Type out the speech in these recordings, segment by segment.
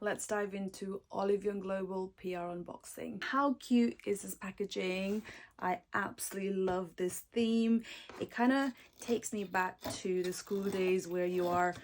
let's dive into Olive Young Global PR unboxing. How cute is this packaging? I absolutely love this theme. It kind of takes me back to the school days where you are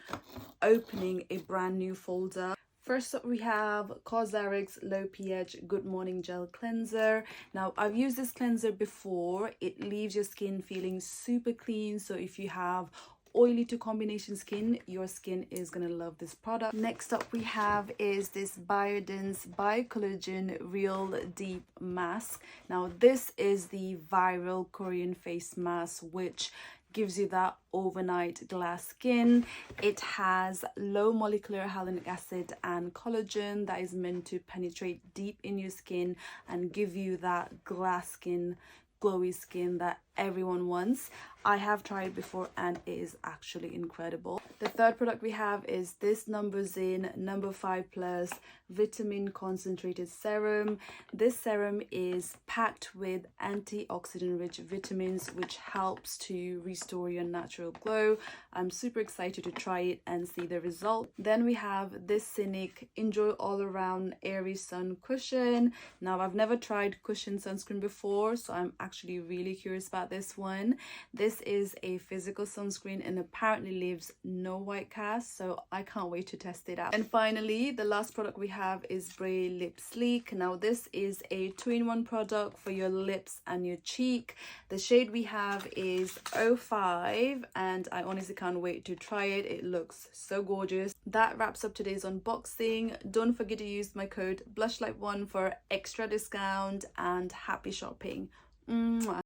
opening a brand new folder. First up, we have Cosrx Low pH Good Morning Gel Cleanser. Now, I've used this cleanser before. It leaves your skin feeling super clean. So if you have oily to combination skin, your skin is gonna love this product. Next up we have is this Bioderm's Biocollagen Real Deep Mask. Now this is the viral Korean face mask which gives you that overnight glass skin. It has low molecular hyaluronic acid and collagen that is meant to penetrate deep in your skin and give you that glass skin, glowy skin that everyone wants. I have tried it before and it is actually incredible. The third product we have is this Numbuzin number 5+ vitamin concentrated serum. This serum is packed with antioxidant rich vitamins which helps to restore your natural glow. I'm super excited to try it and see the result. Then we have this Cynic Enjoy All Around Airy Sun Cushion. Now I've never tried cushion sunscreen before, so I'm actually really curious about this one. This is a physical sunscreen and apparently leaves no white cast, so I can't wait to test it out. And finally, the last product we have is Bray Lip Sleek. Now this is a 2-in-1 product for your lips and your cheek. The shade we have is 05 and I honestly can't wait to try it. It looks so gorgeous. That wraps up today's unboxing. Don't forget to use my code BlushLight1 for extra discount and happy shopping. Mwah.